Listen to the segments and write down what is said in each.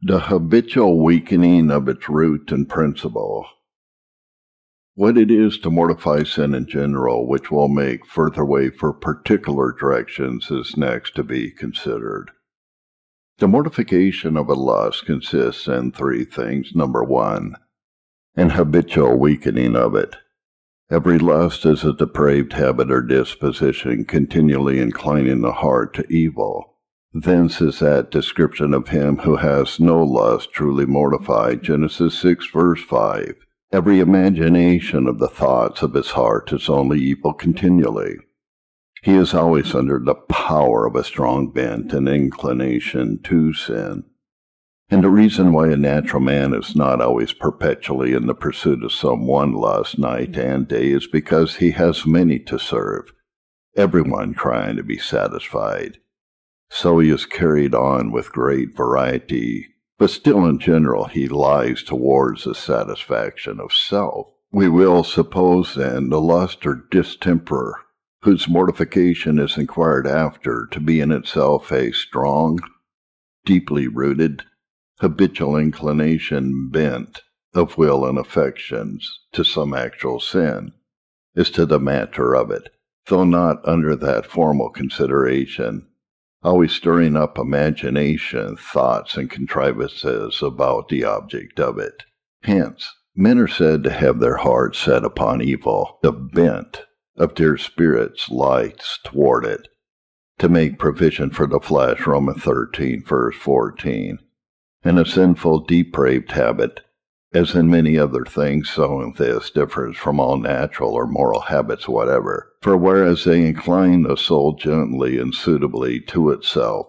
The habitual weakening of its root and principle. What it is to mortify sin in general, which will make further way for particular directions, is next to be considered. The mortification of a lust consists in three things. Number one, an habitual weakening of it. Every lust is a depraved habit or disposition continually inclining the heart to evil. Thence is that description of him who has no lust truly mortified, Genesis 6 verse 5. Every imagination of the thoughts of his heart is only evil continually. He is always under the power of a strong bent and inclination to sin. And the reason why a natural man is not always perpetually in the pursuit of some one lust night and day is because he has many to serve, everyone trying to be satisfied. So he is carried on with great variety, but still in general he lies towards the satisfaction of self. We will suppose then the lust or distemper, whose mortification is inquired after, to be in itself a strong, deeply rooted, habitual inclination bent of will and affections to some actual sin, as to the matter of it, though not under that formal consideration, always stirring up imagination, thoughts, and contrivances about the object of it. Hence, men are said to have their hearts set upon evil, the bent of their spirits lies toward it, to make provision for the flesh, Romans 13, verse 14, and a sinful, depraved habit, as in many other things, so in this differs from all natural or moral habits whatever. For whereas they incline the soul gently and suitably to itself,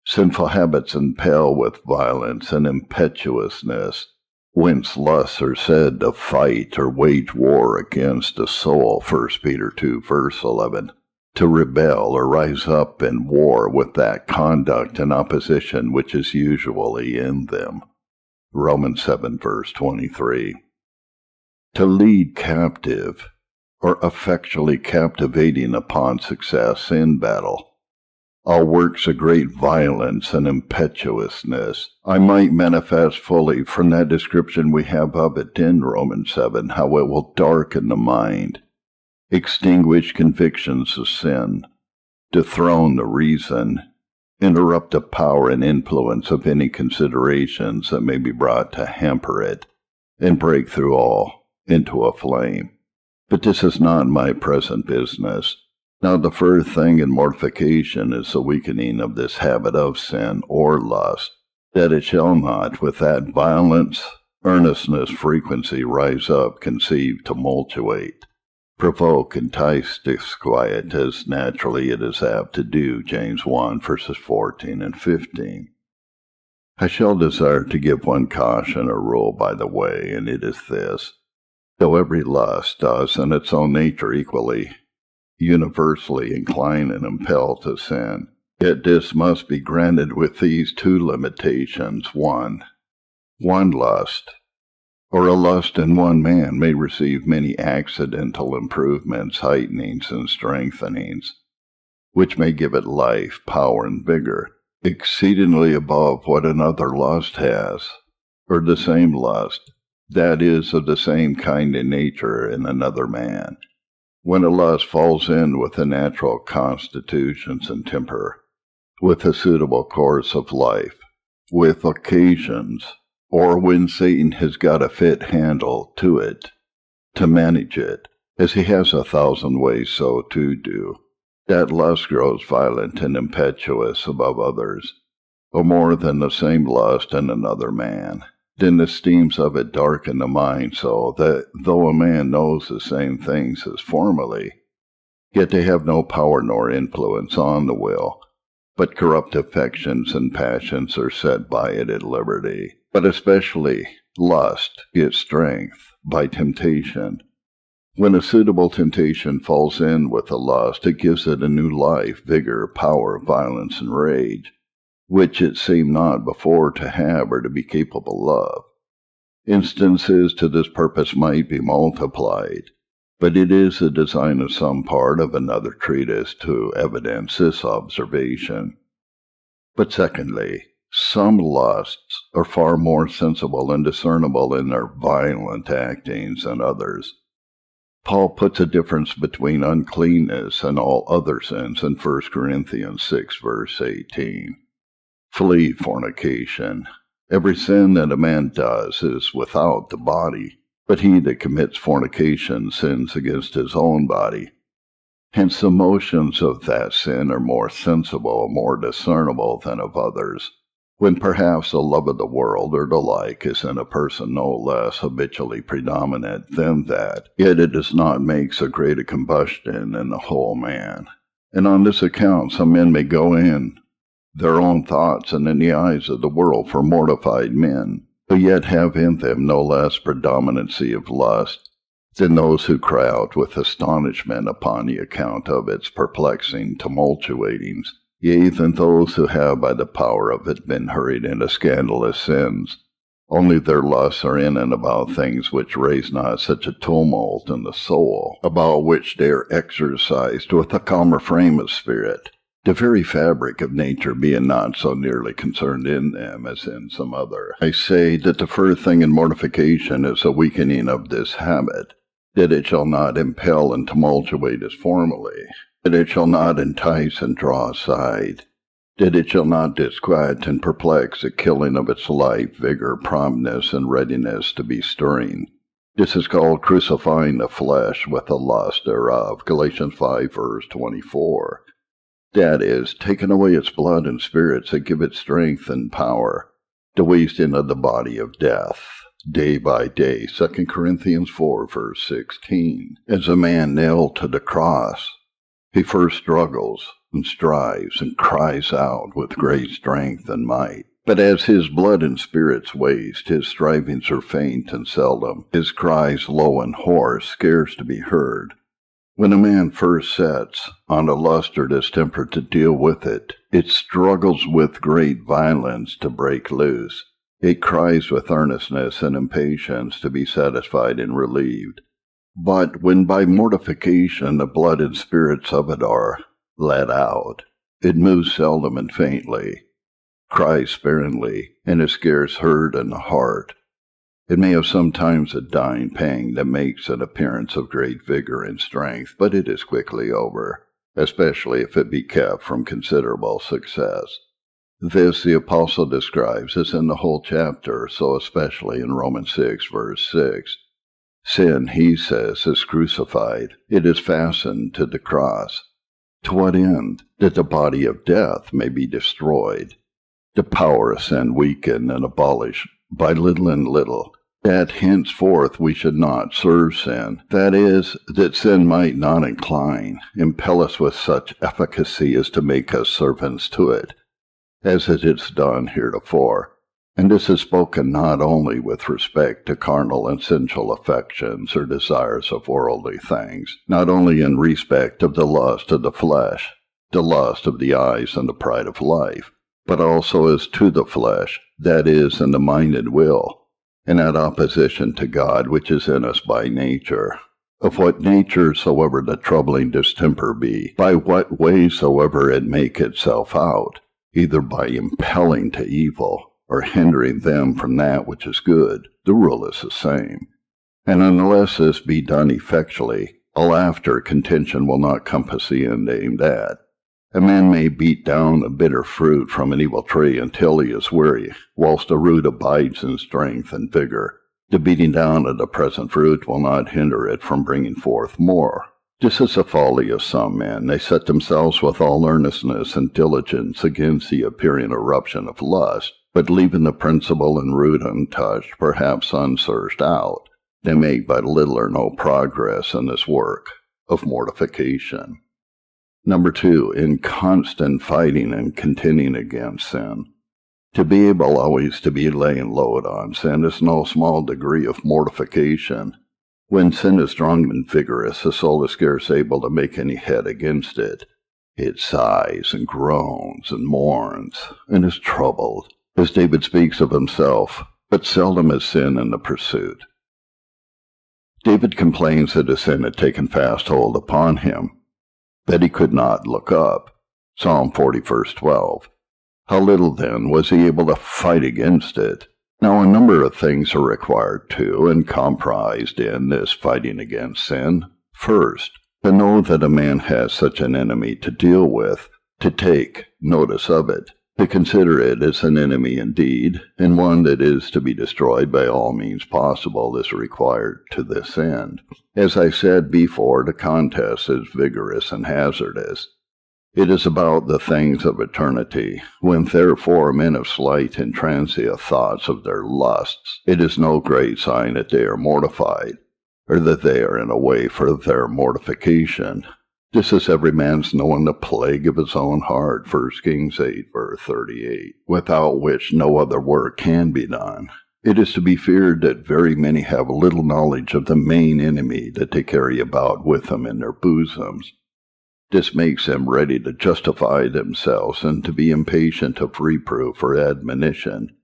sinful habits impel with violence and impetuousness, whence lusts are said to fight or wage war against the soul, 1 Peter 2, verse 11, to rebel or rise up in war with that conduct and opposition which is usually in them. Romans 7, verse 23. To lead captive, or effectually captivating upon success in battle, all works of great violence and impetuousness. I might manifest fully from that description we have of it in Romans 7, how it will darken the mind, extinguish convictions of sin, dethrone the reason, interrupt the power and influence of any considerations that may be brought to hamper it, and break through all into a flame. But this is not my present business. Now the first thing in mortification is the weakening of this habit of sin or lust, that it shall not with that violence, earnestness, frequency rise up, conceive, tumultuate, provoke, entice, disquiet, as naturally it is apt to do, James 1, verses 14 and 15. I shall desire to give one caution or rule by the way, and it is this. Though every lust does in its own nature equally, universally incline and impel to sin, yet this must be granted with these two limitations. One lust, or a lust in one man, may receive many accidental improvements, heightenings, and strengthenings, which may give it life, power, and vigor, exceedingly above what another lust has, or the same lust, that is, of the same kind and nature in another man. When a lust falls in with the natural constitutions and temper, with a suitable course of life, with occasions, or when Satan has got a fit handle to it, to manage it, as he has 1,000 ways so to do, that lust grows violent and impetuous above others, or more than the same lust in another man. Then the steams of it darken the mind so that though a man knows the same things as formerly, yet they have no power nor influence on the will, but corrupt affections and passions are set by it at liberty. But especially lust gets strength by temptation. When a suitable temptation falls in with the lust, it gives it a new life, vigor, power, violence, and rage, which it seemed not before to have or to be capable of. Instances to this purpose might be multiplied, but it is the design of some part of another treatise to evidence this observation. But secondly, Some lusts are far more sensible and discernible in their violent actings than others. Paul puts a difference between uncleanness and all other sins in 1 Corinthians 6, verse 18. Flee fornication. Every sin that a man does is without the body, but he that commits fornication sins against his own body. Hence the motions of that sin are more sensible, more discernible than of others, when perhaps the love of the world or the like is in a person no less habitually predominant than that, yet it does not make so great a combustion in the whole man. And on this account some men may go in their own thoughts and in the eyes of the world for mortified men, who yet have in them no less predominancy of lust than those who cry out with astonishment upon the account of its perplexing tumultuatings, yea, than those who have by the power of it been hurried into scandalous sins. Only their lusts are in and about things which raise not such a tumult in the soul, about which they are exercised with a calmer frame of spirit, the very fabric of nature being not so nearly concerned in them as in some other. I say that the first thing in mortification is a weakening of this habit, that it shall not impel and tumultuate as formerly, that it shall not entice and draw aside, that it shall not disquiet and perplex the killing of its life, vigor, promptness, and readiness to be stirring. This is called crucifying the flesh with the lust thereof, Galatians 5, verse 24. That is, taking away its blood and spirits that give it strength and power, the wasting of the body of death, day by day, 2 Corinthians 4, verse 16. As a man nailed to the cross, he first struggles and strives and cries out with great strength and might. But as his blood and spirits waste, his strivings are faint and seldom, his cries low and hoarse, scarce to be heard. When a man first sets on a lust or distemper to deal with it, it struggles with great violence to break loose. It cries with earnestness and impatience to be satisfied and relieved. But when by mortification the blood and spirits of it are let out, it moves seldom and faintly, cries sparingly, and is scarce heard in the heart. It may have sometimes a dying pang that makes an appearance of great vigor and strength, but it is quickly over, especially if it be kept from considerable success. This the apostle describes as in the whole chapter, so especially in Romans 6, verse 6. Sin, he says, is crucified. It is fastened to the cross. To what end? That the body of death may be destroyed, the power of sin weakened and abolished by little and little, that henceforth we should not serve sin, that is, that sin might not impel us with such efficacy as to make us servants to it, as it is done heretofore. And this is spoken not only with respect to carnal and sensual affections or desires of worldly things, not only in respect of the lust of the flesh, the lust of the eyes, and the pride of life, but also as to the flesh, that is, in the mind and will, and at opposition to God, which is in us by nature. Of what nature soever the troubling distemper be, by what way soever it make itself out, either by impelling to evil, or hindering them from that which is good, the rule is the same. And unless this be done effectually, all after contention will not compass the end aimed at. A man may beat down a bitter fruit from an evil tree until he is weary, whilst the root abides in strength and vigor. The beating down of the present fruit will not hinder it from bringing forth more. This is the folly of some men. They set themselves with all earnestness and diligence against the appearing eruption of lust, but leaving the principle and root untouched, perhaps unsearched out, they make but little or no progress in this work of mortification. Number 2, in constant fighting and contending against sin. To be able always to be laying load on sin is no small degree of mortification. When sin is strong and vigorous, the soul is scarce able to make any head against it. It sighs and groans and mourns and is troubled, as David speaks of himself, but seldom is sin in the pursuit. David complains that his sin had taken fast hold upon him, that he could not look up. Psalm 40, verse 12. How little, then, was he able to fight against it? Now, a number of things are required to and comprised in this fighting against sin. First, to know that a man has such an enemy to deal with, to take notice of it, to consider it as an enemy indeed, and one that is to be destroyed by all means possible is required to this end. As I said before, the contest is vigorous and hazardous. It is about the things of eternity. When therefore men have slight and transient thoughts of their lusts, it is no great sign that they are mortified, or that they are in a way for their mortification. Just as every man's knowing the plague of his own heart, 1 Kings 8, verse 38, without which no other work can be done. It is to be feared that very many have little knowledge of the main enemy that they carry about with them in their bosoms. This makes them ready to justify themselves and to be impatient of reproof or admonition,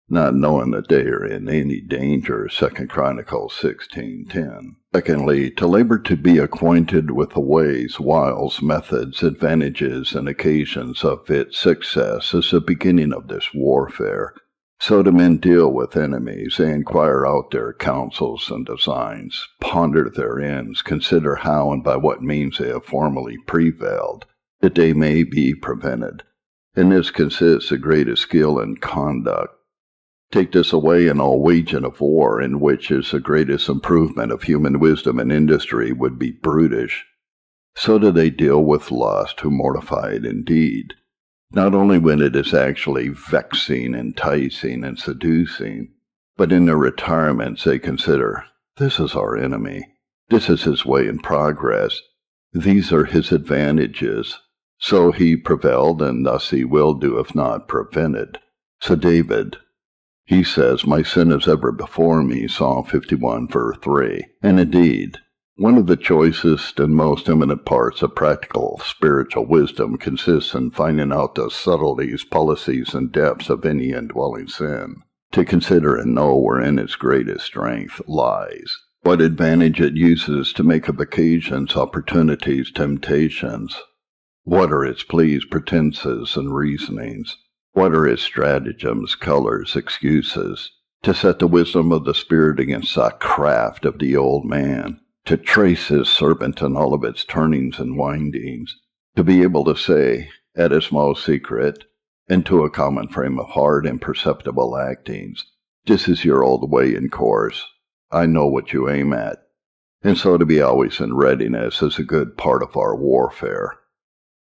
not knowing that they are in any danger, 2 Chronicles 16:10. Secondly, to labor to be acquainted with the ways, wiles, methods, advantages, and occasions of its success is the beginning of this warfare. So do men deal with enemies. They inquire out their counsels and designs, ponder their ends, consider how and by what means they have formerly prevailed, that they may be prevented. In this consists the greatest skill in conduct. Take this away, and all waging of war, in which is the greatest improvement of human wisdom and industry, would be brutish. So do they deal with lust, who mortify it indeed, not only when it is actually vexing, enticing, and seducing, but in their retirements they consider, this is our enemy, this is his way in progress, these are his advantages, so he prevailed, and thus he will do if not prevented. So David, he says, my sin is ever before me, Psalm 51, verse 3, and indeed, one of the choicest and most eminent parts of practical spiritual wisdom consists in finding out the subtleties, policies, and depths of any indwelling sin, to consider and know wherein its greatest strength lies, what advantage it uses to make of occasions, opportunities, temptations, what are its pleas, pretenses, and reasonings, what are its stratagems, colors, excuses, to set the wisdom of the Spirit against the craft of the old man, to trace his serpent in all of its turnings and windings, to be able to say, at its most secret, and to a common frame of heart, imperceptible actings, this is your old way and course, I know what you aim at, and so to be always in readiness is a good part of our warfare.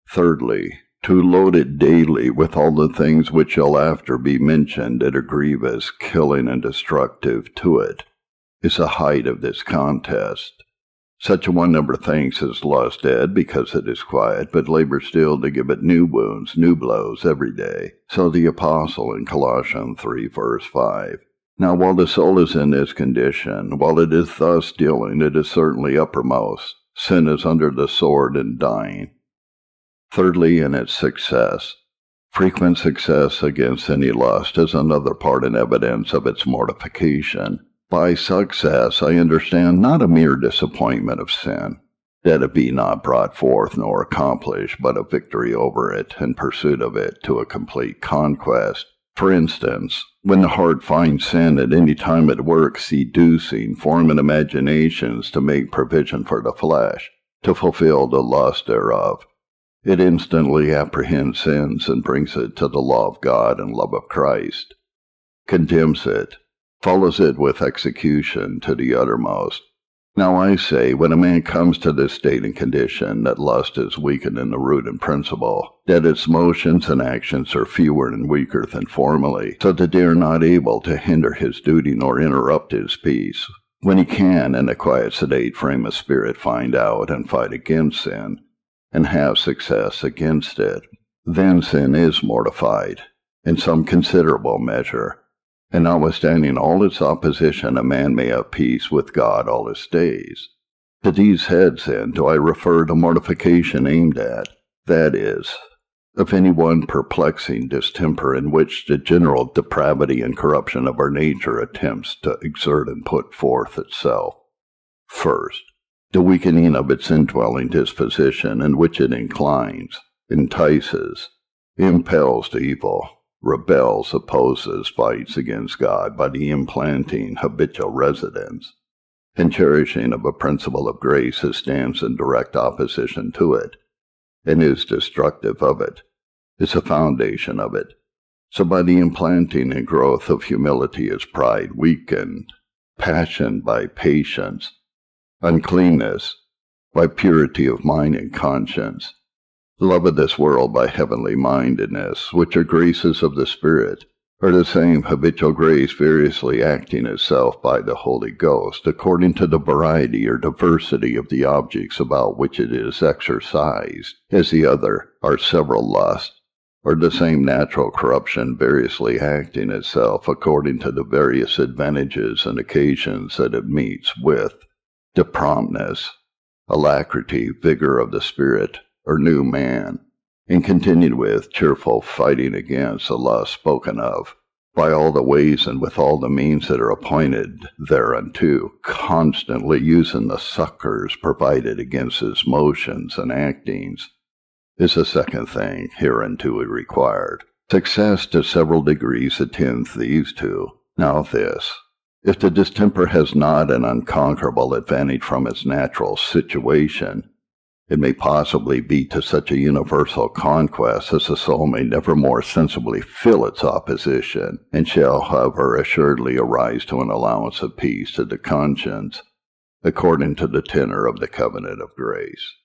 Thirdly, to load it daily with all the things which shall after be mentioned that are grievous, killing, and destructive to it, is the height of this contest. Such a one number thinks his lust dead because it is quiet, but labors still to give it new wounds, new blows every day. So the apostle in Colossians 3, verse 5. Now while the soul is in this condition, while it is thus dealing, it is certainly uppermost. Sin is under the sword and dying. Thirdly, in its success. Frequent success against any lust is another part and evidence of its mortification. By success I understand not a mere disappointment of sin, that it be not brought forth nor accomplished, but a victory over it and pursuit of it to a complete conquest. For instance, when the heart finds sin at any time at work, seducing, forming imaginations to make provision for the flesh, to fulfill the lust thereof, it instantly apprehends sins and brings it to the law of God and love of Christ, condemns it, follows it with execution to the uttermost. Now I say, when a man comes to this state and condition, that lust is weakened in the root and principle, that its motions and actions are fewer and weaker than formerly, so that they are not able to hinder his duty nor interrupt his peace, when he can, in a quiet, sedate frame of spirit, find out and fight against sin, and have success against it, then sin is mortified, in some considerable measure, and notwithstanding all its opposition, a man may have peace with God all his days. To these heads, then, do I refer the mortification aimed at, that is, of any one perplexing distemper in which the general depravity and corruption of our nature attempts to exert and put forth itself. First, the weakening of its indwelling disposition, in which it inclines, entices, impels to evil, rebels, opposes, fights against God by the implanting habitual residence and cherishing of a principle of grace that stands in direct opposition to it, and is destructive of it, is the foundation of it. So by the implanting and growth of humility is pride weakened, passion by patience, uncleanness by purity of mind and conscience, love of this world by heavenly mindedness, which are graces of the Spirit, are the same habitual grace variously acting itself by the Holy Ghost, according to the variety or diversity of the objects about which it is exercised, as the other are several lusts, or the same natural corruption variously acting itself according to the various advantages and occasions that it meets with, the promptness, alacrity, vigor of the Spirit, or new man, and continued with cheerful fighting against the lust spoken of, by all the ways and with all the means that are appointed thereunto, constantly using the succors provided against his motions and actings, is the second thing hereunto required. Success to several degrees attends these two. Now this, if the distemper has not an unconquerable advantage from its natural situation, it may possibly be to such a universal conquest as the soul may never more sensibly feel its opposition, and shall, however, assuredly arise to an allowance of peace to the conscience, according to the tenor of the covenant of grace.